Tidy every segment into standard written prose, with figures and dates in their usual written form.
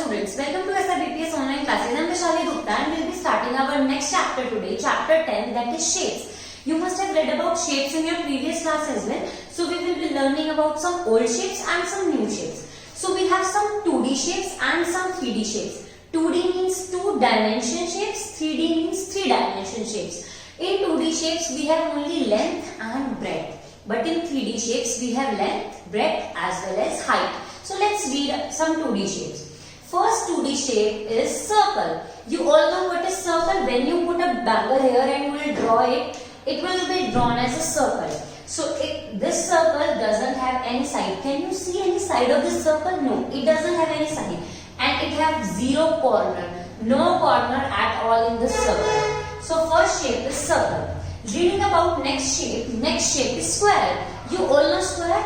students, welcome to SRBPS online classes. I am Vishali Gupta and we will be starting our next chapter today, chapter 10, that is shapes. You must have read about shapes in your previous class as well. So we will be learning about some old shapes and some new shapes. So we have some 2D shapes and some 3D shapes. 2D means 2-dimension shapes, 3D means 3-dimension shapes. In 2D shapes we have only length and breadth. But in 3D shapes we have length, breadth as well as height. So let's read some 2D shapes. First 2D shape is circle. You all know what is circle. When you put a bangle here and you will draw it, it will be drawn as a circle. So this circle doesn't have any side. Can you see any side of this circle? No, it doesn't have any side. And it has 0 corner. No corner at all in this circle. So first shape is circle. Reading about next shape is square. You all know square?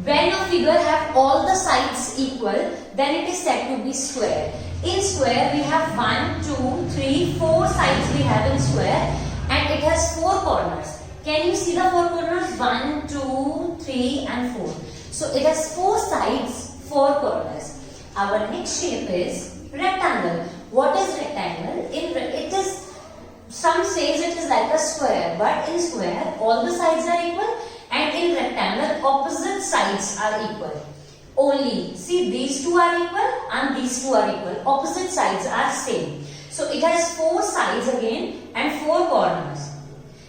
When a figure have all the sides equal, then it is said to be square. In square we have 1, 2, 3, 4 sides we have in square and it has 4 corners. Can you see the 4 corners? 1, 2, 3 and 4. So it has 4 sides, 4 corners. Our next shape is rectangle. What is rectangle? Some says it is like a square, but in square all the sides are equal. And in rectangle, opposite sides are equal. Only, see, these two are equal and these two are equal. Opposite sides are same. So it has 4 sides again and 4 corners.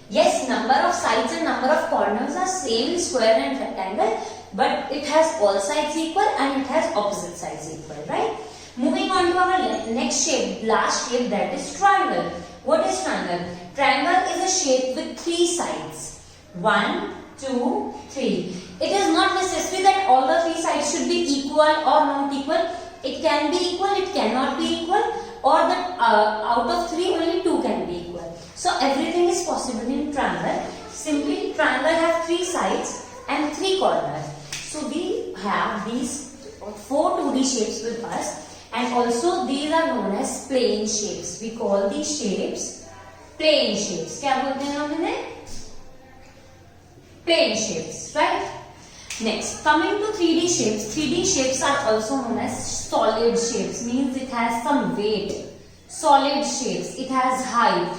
Yes, number of sides and number of corners are same in square and rectangle, but it has all sides equal and it has opposite sides equal, right? Moving on to our next shape, last shape, that is triangle. What is triangle? Triangle is a shape with 3 sides. 1, 2, 3. It is not necessary that all the 3 sides should be equal or not equal. It can be equal, it cannot be equal, or that out of 3 only 2 can be equal. So everything is possible in triangle. Simply triangle have 3 sides and 3 corners. So we have these 4 2D shapes with us, and also these are known as plane shapes. We call these shapes plane shapes. क्या बोलते हैं हम इन्हें? Plane shapes, right? Next, coming to 3D shapes. 3D shapes are also known as solid shapes. Means it has some weight. Solid shapes. It has height.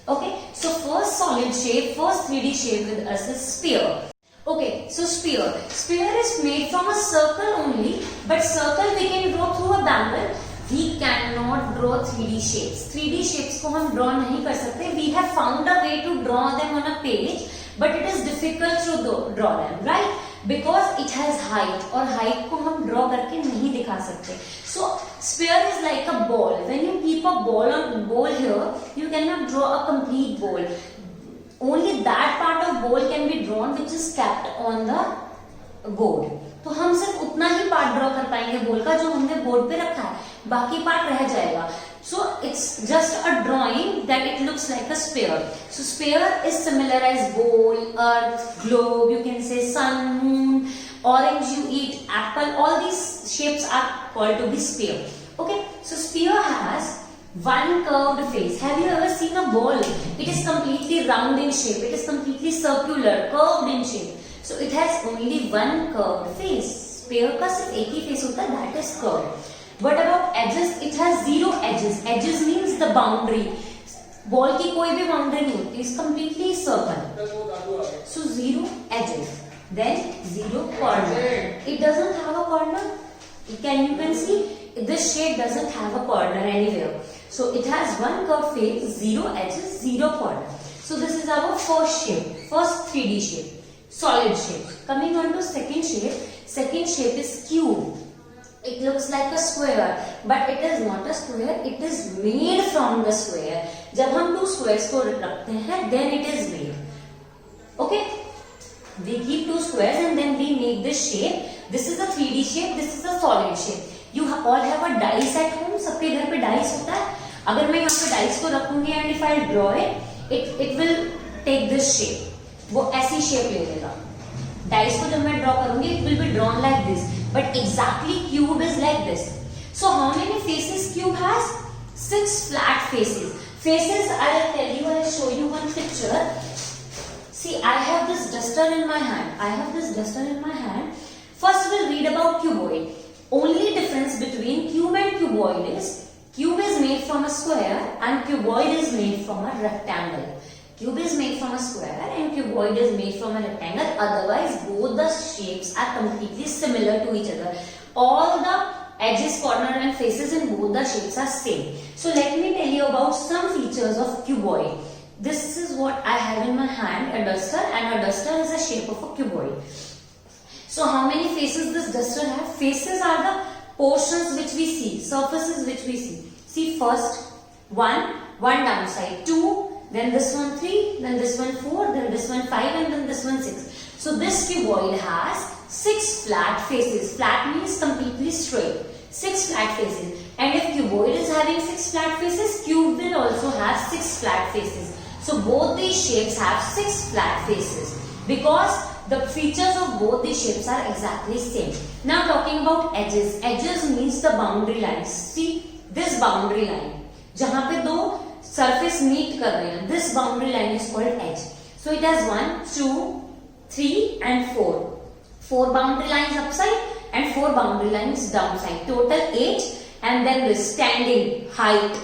Okay. So first solid shape, first 3D shape with us is sphere. Okay. So sphere. Sphere is made from a circle only. But circle we can draw through a bangle. We cannot draw 3D shapes. 3D shapes को हम draw नहीं कर सकते. We have found a way to draw them on a page. But it is difficult to draw them, right? Because it has height, और height को हम draw करके नहीं दिखा सकते. So sphere is like a ball. When you keep a ball here, you cannot draw a complete ball. Only that part of ball can be drawn which is kept on the board. तो हम सिर्फ उतना ही part draw कर पाएंगे ball का जो हमने board पे रखा है, बाकी पार्ट रह जाएगा. So it's just a drawing that it looks like a sphere. So sphere is similar as bowl, earth, globe, you can say sun, moon, orange you eat, apple, all these shapes are called to be sphere. Okay, so sphere has one curved face. Have you ever seen a ball? It is completely round in shape, it is completely circular, curved in shape. So it has only one curved face. Sphere का सिर्फ एक ही face होता है, that is curved. What about edges? It has 0 edges. Edges means the boundary. Ball की कोई भी boundary नहीं होती. It's completely circle. So 0 edges. Then 0 corner. It doesn't have a corner. You can see this shape doesn't have a corner anywhere. So it has one curved face, 0 edges, 0 corner. So this is our first shape, first 3D shape, solid shape. Coming on to second shape. Second shape is cube. It looks like a square, but it is not a square. It is made from the square. जब हम 2 squares को रखते हैं, then it is made. Okay? We keep 2 squares and then we make this shape. This is a 3D shape. This is a solid shape. You all have a dice at home. सबके घर पे dice होता है. अगर मैं यहाँ पे dice को रखूंगी and if I draw it will take this shape. वो ऐसी shape ले लेगा. Dice को जब मैं draw करूंगी, it will be drawn like this. But exactly cube is like this. So how many faces cube has? 6 flat faces. Faces, I'll tell you, I'll show you one picture. See, I have this duster in my hand. First we'll read about cuboid. Only difference between cuboid is? Cube is made from a square and cuboid is made from a rectangle. Cube is made from a square and cuboid is made from a rectangle. Otherwise, both the shapes are completely similar to each other. All the edges, corner and faces in both the shapes are same. So let me tell you about some features of cuboid. This is what I have in my hand, a duster, and a duster is a shape of a cuboid. So how many faces this duster have? Faces are the portions which we see, surfaces which we see. See, first one downside, 2, then this one 3, then this one 4, then this one 5, and then this one 6. So this cuboid has 6 flat faces. Flat means completely straight. 6 flat faces. And if cuboid is having 6 flat faces, cube will also have 6 flat faces. So both these shapes have 6 flat faces because the features of both these shapes are exactly same. Now talking about edges. Edges means the boundary lines. See this boundary line. जहाँ पे दो surface meet कर रहे हैं. This boundary line is called edge. So it has 1, 2, 3 and 4. 4 boundary lines upside and 4 boundary lines downside. Total 8 and then this standing height.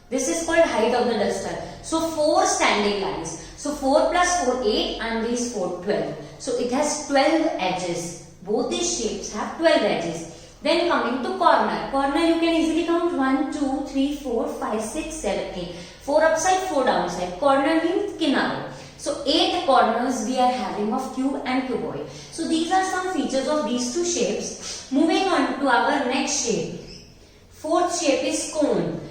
This is called height of the duster. So 4 standing lines. So 4 plus 4, 8 and these 4, 12. So it has 12 edges. Both these shapes have 12 edges. Then coming to corner. Corner you can easily count 1, 2, 3, 4, 5, 6, 7, 8. 4 upside, 4 downside. Corner means kinare. So 8 corners we are having of cube and cuboid. So these are some features of these two shapes. Moving on to our next shape. Fourth shape is cone.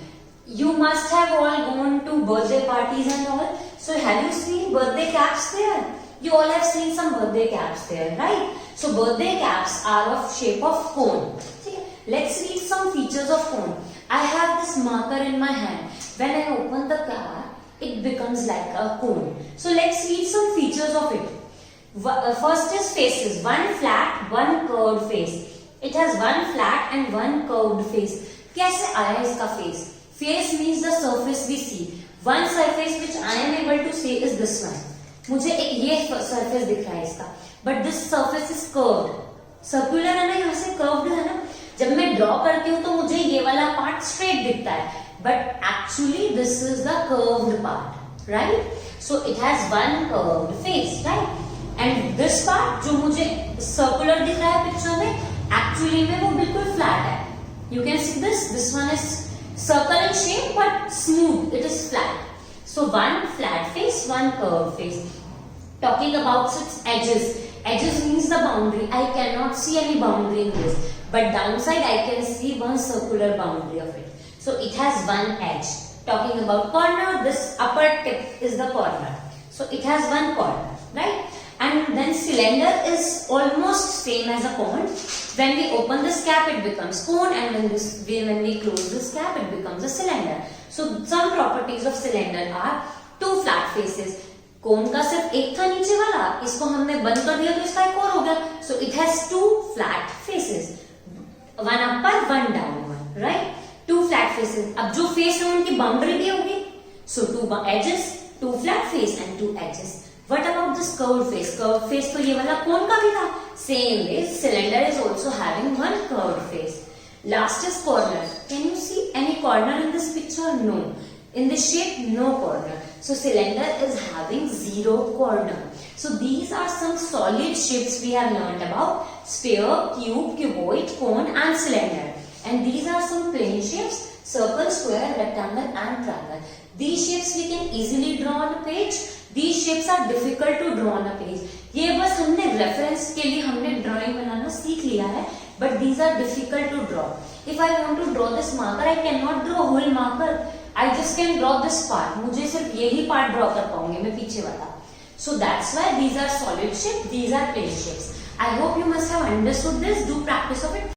You must have all gone to birthday parties and all. So have you seen birthday caps there? You all have seen some birthday caps there, right? So birthday caps are of shape of cone. Okay. Let's read some features of cone. I have this marker in my hand. When I open the cap, it becomes like a cone. So let's read some features of it. First is faces. One flat, one curved face. It has one flat and one curved face. कैसे आया इसका face? Face means the surface we see. One surface which I am able to see is this one. मुझे एक ये surface दिख रहा है इसका. But this surface is curved. Circular है ना, यहाँ से curved है ना. जब मैं draw करती हूँ तो मुझे ये वाला part straight दिखता है. But actually this is the curved part, right? So it has one curved face, right? And this part जो मुझे circular दिख रहा है picture में, actually में वो बिल्कुल flat है. You can see this. This one is circle in shape but smooth. It is flat. So one flat face, one curved face. Talking about its edges. Edges means the boundary. I cannot see any boundary in this. But downside I can see one circular boundary of it. So it has one edge. Talking about corner, this upper tip is the corner. So it has one corner, right? And then cylinder is almost same as a cone. When we open this cap, it becomes cone, and when we close this cap, it becomes a cylinder. So some properties of cylinder are 2 flat faces. Cone का सिर्फ एक था नीचे वाला, इसको हमने बंद कर दिया तो इसका एक और हो गया. So it has 2 flat faces, one upper, one down one, right? 2 flat faces. अब जो face है उनकी boundary भी होगी. So 2 edges, 2 flat face and 2 edges. What about this curved face? Curved face तो ये वाला cone का भी था. Same way, cylinder is also having one curved face. Last is corner. Can you see any corner in this picture? No. In this shape, no corner. So cylinder is having 0 corner. So these are some solid shapes we have learned about: sphere, cube, cuboid, cone and cylinder. And these are some plane shapes: circle, square, rectangle and triangle. These shapes we can easily draw on a page. These shapes are difficult to draw on a page. ये बस हमने reference के लिए हमने drawing बनाना सीख लिया है. But these are difficult to draw. If I want to draw this marker, I cannot draw whole marker. I just can draw this part. मुझे सिर्फ यही part draw कर पाऊंगी मैं पीछे वाला. So that's why these are solid shapes. These are plane shapes. I hope you must have understood this. Do practice of it.